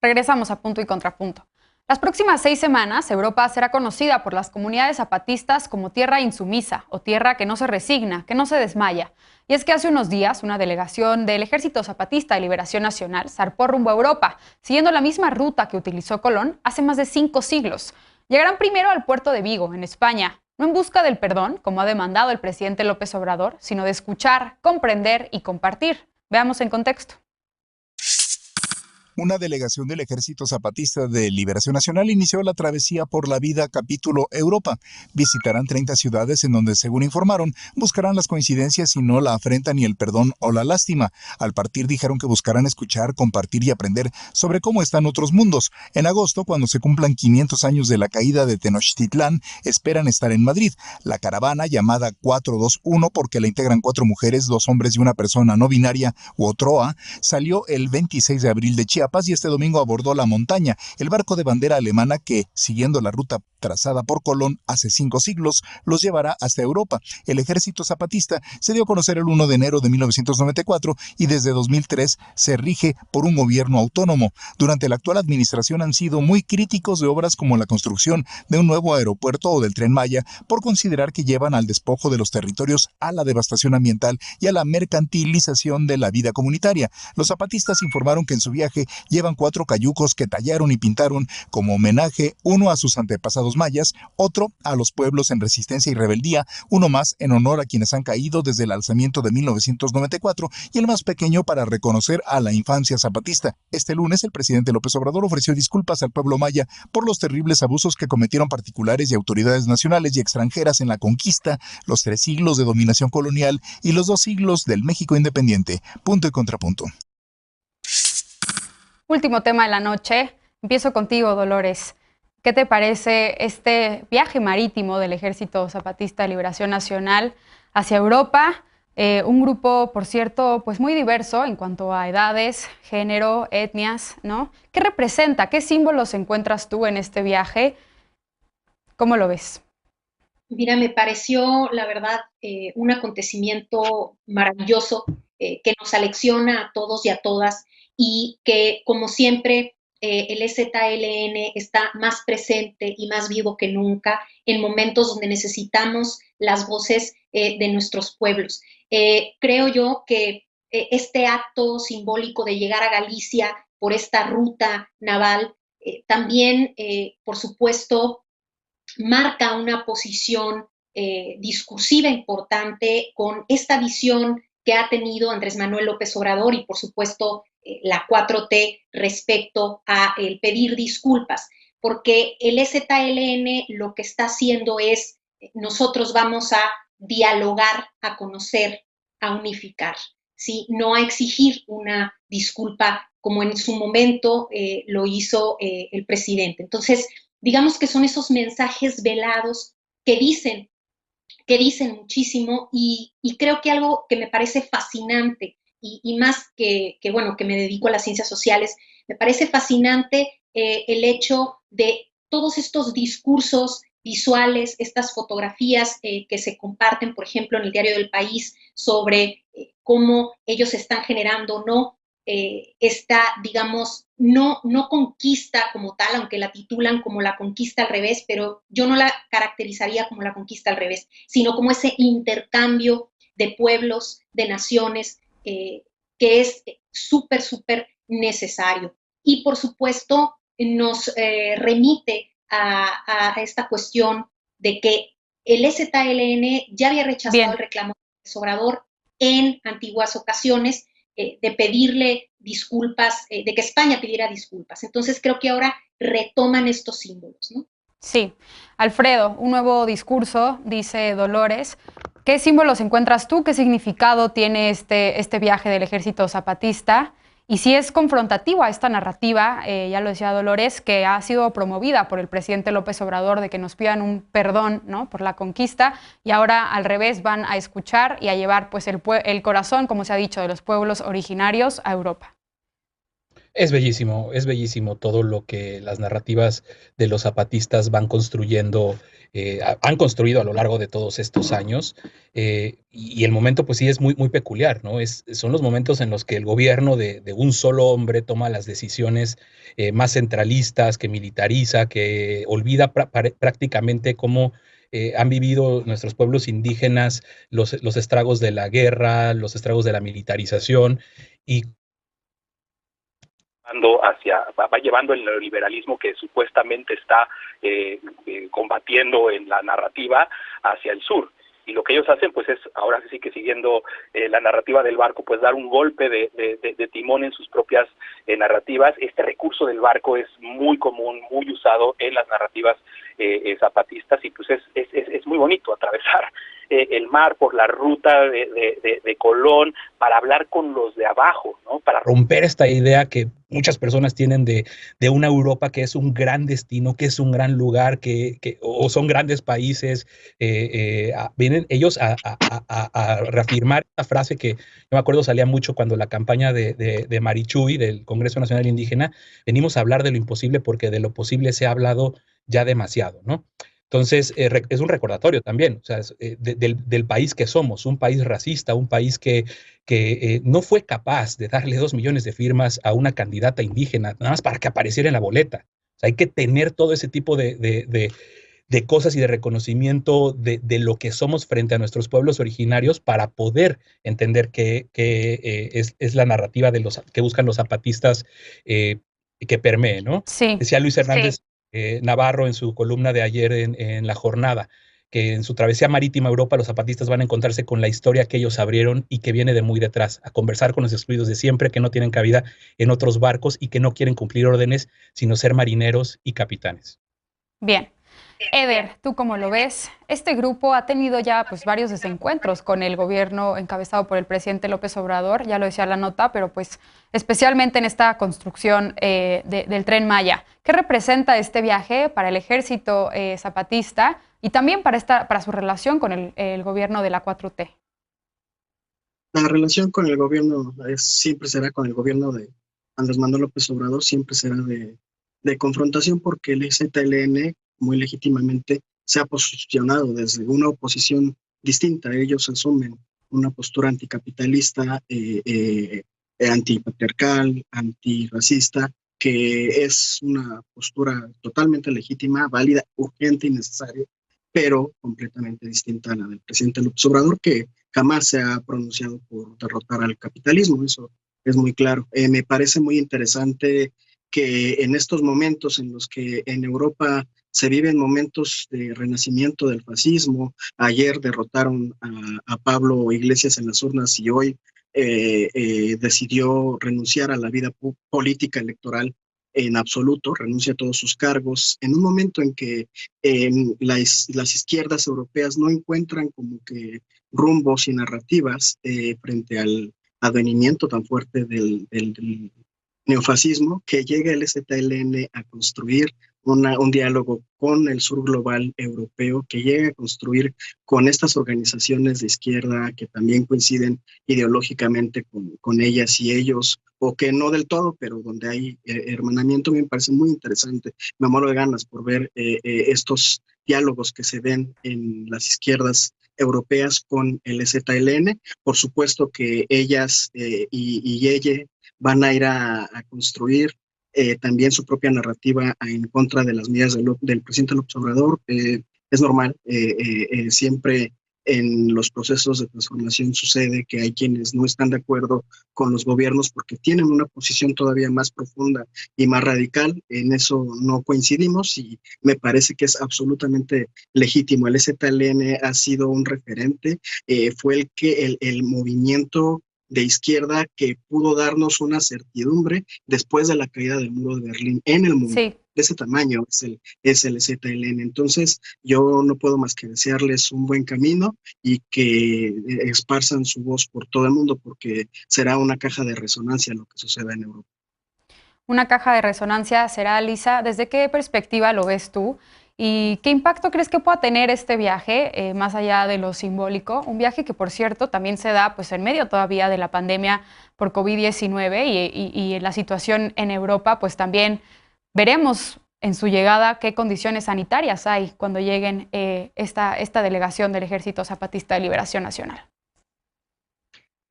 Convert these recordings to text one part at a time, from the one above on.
Regresamos a Punto y Contrapunto. Las próximas 6 semanas, Europa será conocida por las comunidades zapatistas como tierra insumisa o tierra que no se resigna, que no se desmaya. Y es que hace unos días una delegación del Ejército Zapatista de Liberación Nacional zarpó rumbo a Europa, siguiendo la misma ruta que utilizó Colón hace más de 5 siglos. Llegarán primero al puerto de Vigo, en España, no en busca del perdón, como ha demandado el presidente López Obrador, sino de escuchar, comprender y compartir. Veamos en contexto. Una delegación del Ejército Zapatista de Liberación Nacional inició la travesía por la vida capítulo Europa. Visitarán 30 ciudades en donde, según informaron, buscarán las coincidencias y no la afrenta ni el perdón o la lástima. Al partir dijeron que buscarán escuchar, compartir y aprender sobre cómo están otros mundos. En agosto, cuando se cumplan 500 años de la caída de Tenochtitlán, esperan estar en Madrid. La caravana, llamada 421 porque la integran 4 mujeres, 2 hombres y una persona no binaria u OTROA, salió el 26 de abril de Chiapas y este domingo abordó La Montaña, el barco de bandera alemana que, siguiendo la ruta trazada por Colón hace 5 siglos, los llevará hasta Europa. El Ejército Zapatista se dio a conocer el 1 de enero de 1994 y desde 2003 se rige por un gobierno autónomo. Durante la actual administración han sido muy críticos de obras como la construcción de un nuevo aeropuerto o del Tren Maya por considerar que llevan al despojo de los territorios, a la devastación ambiental y a la mercantilización de la vida comunitaria. Los zapatistas informaron que en su viaje llevan 4 cayucos que tallaron y pintaron como homenaje, uno a sus antepasados mayas, otro a los pueblos en resistencia y rebeldía, uno más en honor a quienes han caído desde el alzamiento de 1994 y el más pequeño para reconocer a la infancia zapatista. Este lunes el presidente López Obrador ofreció disculpas al pueblo maya por los terribles abusos que cometieron particulares y autoridades nacionales y extranjeras en la conquista, los 3 siglos de dominación colonial y los 2 siglos del México independiente. Punto y contrapunto. Último tema de la noche. Empiezo contigo, Dolores. ¿Qué te parece este viaje marítimo del Ejército Zapatista de Liberación Nacional hacia Europa? Un grupo, por cierto, pues muy diverso en cuanto a edades, género, etnias, ¿no? ¿Qué representa? ¿Qué símbolos encuentras tú en este viaje? ¿Cómo lo ves? Mira, me pareció, la verdad, un acontecimiento maravilloso que nos alecciona a todos y a todas y que, como siempre, el EZLN está más presente y más vivo que nunca en momentos donde necesitamos las voces de nuestros pueblos. Creo yo que este acto simbólico de llegar a Galicia por esta ruta naval también, por supuesto, marca una posición discursiva importante con esta visión que ha tenido Andrés Manuel López Obrador y, por supuesto, la 4T respecto a el pedir disculpas, porque el EZLN lo que está haciendo es, nosotros vamos a dialogar, a conocer, a unificar, ¿sí? No a exigir una disculpa como en su momento lo hizo el presidente. Entonces, digamos que son esos mensajes velados que dicen muchísimo y creo que algo que me parece fascinante y más bueno, que me dedico a las ciencias sociales, me parece fascinante el hecho de todos estos discursos visuales, estas fotografías que se comparten, por ejemplo, en el Diario del País sobre cómo ellos están generando, ¿no? Esta, digamos, no conquista como tal, aunque la titulan como la conquista al revés, pero yo no la caracterizaría como la conquista al revés, sino como ese intercambio de pueblos, de naciones, que es súper, súper necesario. Y por supuesto nos remite a esta cuestión de que el EZLN ya había rechazado el reclamo de Obrador en antiguas ocasiones, de pedirle disculpas, de que España pidiera disculpas. Entonces creo que ahora retoman estos símbolos, ¿no? Sí. Alfredo, un nuevo discurso, dice Dolores. ¿Qué símbolos encuentras tú? ¿Qué significado tiene este viaje del Ejército Zapatista? Y si es confrontativo a esta narrativa, ya lo decía Dolores, que ha sido promovida por el presidente López Obrador de que nos pidan un perdón, ¿no?, por la conquista, y ahora al revés van a escuchar y a llevar pues el corazón, como se ha dicho, de los pueblos originarios a Europa. Es bellísimo todo lo que las narrativas de los zapatistas van construyendo han construido a lo largo de todos estos años. Y el momento pues sí es muy, muy peculiar, ¿no? Son los momentos en los que el gobierno de un solo hombre toma las decisiones más centralistas, que militariza, que olvida prácticamente cómo han vivido nuestros pueblos indígenas los estragos de la guerra, los estragos de la militarización, y va llevando el neoliberalismo que supuestamente está combatiendo en la narrativa hacia el sur. Y lo que ellos hacen pues es, ahora sí que siguiendo la narrativa del barco, pues dar un golpe de timón en sus propias narrativas. Este recurso del barco es muy común, muy usado en las narrativas zapatistas, y pues es muy bonito atravesar el mar por la ruta de Colón para hablar con los de abajo, ¿no? Para romper esta idea que muchas personas tienen de una Europa que es un gran destino, que es un gran lugar, o son grandes países. Vienen ellos a reafirmar esta frase que yo me acuerdo salía mucho cuando la campaña de Marichuy, del Congreso Nacional Indígena: venimos a hablar de lo imposible porque de lo posible se ha hablado ya demasiado, ¿no? Entonces, es un recordatorio también, o sea, del país que somos, un país racista, un país que no fue capaz de darle 2 millones de firmas a una candidata indígena, nada más para que apareciera en la boleta. O sea, hay que tener todo ese tipo de cosas y de reconocimiento de lo que somos frente a nuestros pueblos originarios para poder entender que es la narrativa que buscan los zapatistas, que permee, ¿no? Sí. Decía Luis Hernández Navarro en su columna de ayer en La Jornada, que en su travesía marítima a Europa los zapatistas van a encontrarse con la historia que ellos abrieron y que viene de muy detrás, a conversar con los excluidos de siempre, que no tienen cabida en otros barcos y que no quieren cumplir órdenes, sino ser marineros y capitanes. Bien. Eder, ¿tú cómo lo ves? Este grupo ha tenido ya pues varios desencuentros con el gobierno encabezado por el presidente López Obrador, ya lo decía la nota, pero pues especialmente en esta construcción del Tren Maya. ¿Qué representa este viaje para el ejército zapatista y también para su relación con el gobierno de la 4T? La relación con el gobierno siempre será con el gobierno de Andrés Manuel López Obrador, siempre será de confrontación, porque el ZLN muy legítimamente se ha posicionado desde una oposición distinta. Ellos asumen una postura anticapitalista, antipatriarcal, antirracista, que es una postura totalmente legítima, válida, urgente y necesaria, pero completamente distinta a la del presidente López Obrador, que jamás se ha pronunciado por derrotar al capitalismo. Eso es muy claro. Me parece muy interesante que en estos momentos en los que en Europa se viven momentos de renacimiento del fascismo, ayer derrotaron a Pablo Iglesias en las urnas y hoy decidió renunciar a la vida política electoral en absoluto, renuncia a todos sus cargos, en un momento en que las izquierdas europeas no encuentran como que rumbos y narrativas frente al advenimiento tan fuerte del neofascismo, que llega el ZLN a construir un diálogo con el sur global europeo, que llega a construir con estas organizaciones de izquierda que también coinciden ideológicamente con ellas y ellos, o que no del todo, pero donde hay hermanamiento. Me parece muy interesante. Me muero de ganas por ver estos diálogos que se ven en las izquierdas europeas con el ZLN. Por supuesto que ellas y ella van a ir a construir también su propia narrativa en contra de las medidas del presidente López Obrador. Es normal, siempre en los procesos de transformación sucede que hay quienes no están de acuerdo con los gobiernos porque tienen una posición todavía más profunda y más radical. En eso no coincidimos y me parece que es absolutamente legítimo. El ZLN ha sido un referente, fue el movimiento de izquierda que pudo darnos una certidumbre después de la caída del muro de Berlín en el mundo. Sí. De ese tamaño es el ZLN. Entonces, yo no puedo más que desearles un buen camino y que esparzan su voz por todo el mundo, porque será una caja de resonancia lo que suceda en Europa. Una caja de resonancia será, Lisa. ¿Desde qué perspectiva lo ves tú? ¿Y qué impacto crees que pueda tener este viaje, más allá de lo simbólico? Un viaje que, por cierto, también se da pues, en medio todavía de la pandemia por COVID-19 y la situación en Europa, pues también veremos en su llegada, ¿qué condiciones sanitarias hay cuando lleguen esta delegación del Ejército Zapatista de Liberación Nacional?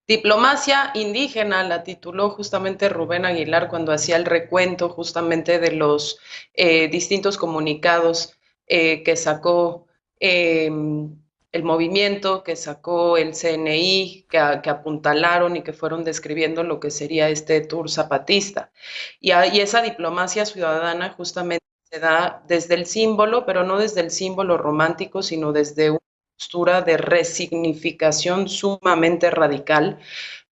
Diplomacia indígena la tituló justamente Rubén Aguilar cuando hacía el recuento justamente de los distintos comunicados que sacó el movimiento, que sacó el CNI, que apuntalaron y que fueron describiendo lo que sería este tour zapatista. Y esa diplomacia ciudadana justamente se da desde el símbolo, pero no desde el símbolo romántico, sino desde una postura de resignificación sumamente radical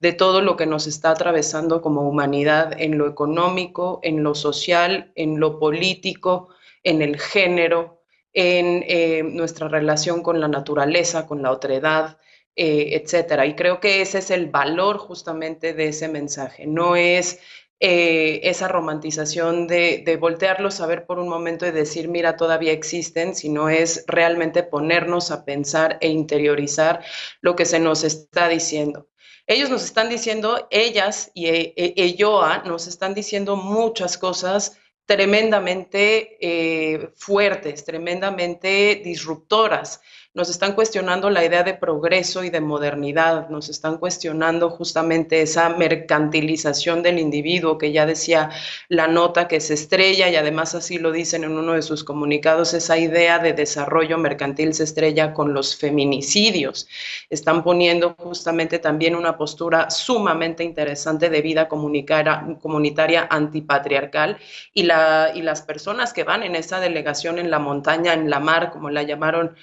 de todo lo que nos está atravesando como humanidad en lo económico, en lo social, en lo político, en el género, en nuestra relación con la naturaleza, con la otredad, etcétera. Y creo que ese es el valor justamente de ese mensaje. No es esa romantización de voltearlos a ver por un momento y decir, mira, todavía existen, sino es realmente ponernos a pensar e interiorizar lo que se nos está diciendo. Ellos nos están diciendo, ellas y EYOA nos están diciendo muchas cosas tremendamente fuertes, tremendamente disruptoras. Nos están cuestionando la idea de progreso y de modernidad, nos están cuestionando justamente esa mercantilización del individuo que ya decía la nota que se estrella y además así lo dicen en uno de sus comunicados, esa idea de desarrollo mercantil se estrella con los feminicidios. Están poniendo justamente también una postura sumamente interesante de vida comunitaria antipatriarcal y las personas que van en esa delegación en la montaña, en la mar, como la llamaron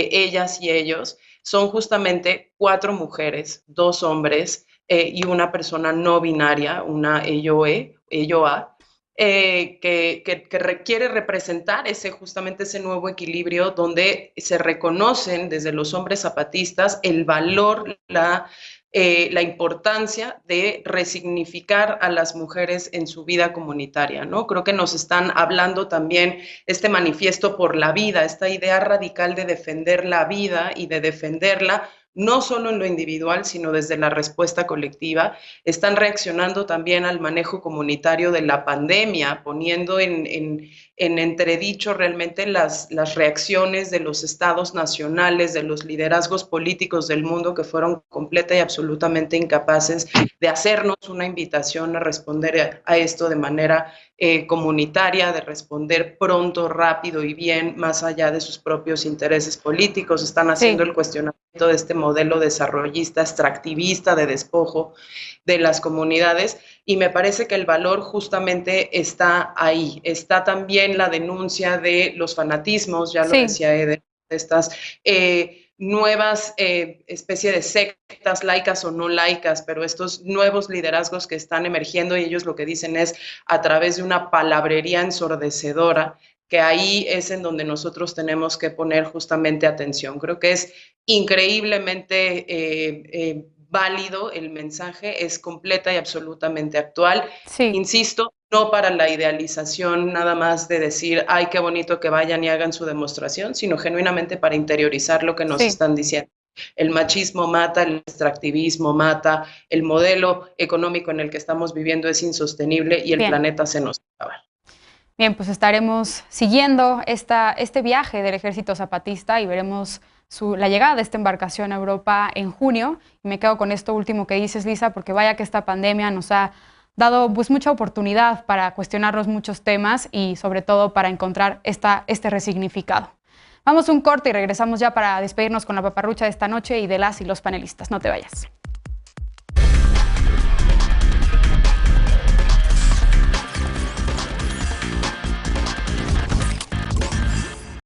ellas y ellos, son justamente 4 mujeres, 2 hombres y una persona no binaria, una EYOA, que requiere representar justamente ese nuevo equilibrio donde se reconocen desde los hombres zapatistas el valor, la importancia de resignificar a las mujeres en su vida comunitaria, ¿no? Creo que nos están hablando también este manifiesto por la vida, esta idea radical de defender la vida y de defenderla no solo en lo individual, sino desde la respuesta colectiva. Están reaccionando también al manejo comunitario de la pandemia, poniendo en entredicho realmente las reacciones de los estados nacionales, de los liderazgos políticos del mundo que fueron completa y absolutamente incapaces de hacernos una invitación a responder a esto de manera comunitaria, de responder pronto, rápido y bien, más allá de sus propios intereses políticos. Están haciendo el cuestionamiento de este modelo desarrollista, extractivista, de despojo de las comunidades, y me parece que el valor justamente está ahí. Está también la denuncia de los fanatismos, ya lo decía Eder, de estas nuevas especie de sectas laicas o no laicas, pero estos nuevos liderazgos que están emergiendo, y ellos lo que dicen es a través de una palabrería ensordecedora, que ahí es en donde nosotros tenemos que poner justamente atención. Creo que es increíblemente válido el mensaje, es completa y absolutamente actual. Insisto, no para la idealización nada más de decir, ay, qué bonito que vayan y hagan su demostración, sino genuinamente para interiorizar lo que nos están diciendo. El machismo mata, el extractivismo mata, el modelo económico en el que estamos viviendo es insostenible y el planeta se nos acaba. Bien, pues estaremos siguiendo este viaje del Ejército Zapatista y veremos la llegada de esta embarcación a Europa en junio. Y me quedo con esto último que dices, Lisa, porque vaya que esta pandemia nos ha dado pues mucha oportunidad para cuestionarnos muchos temas y sobre todo para encontrar este resignificado. Vamos a un corte y regresamos ya para despedirnos con la paparrucha de esta noche y de las y los panelistas. No te vayas.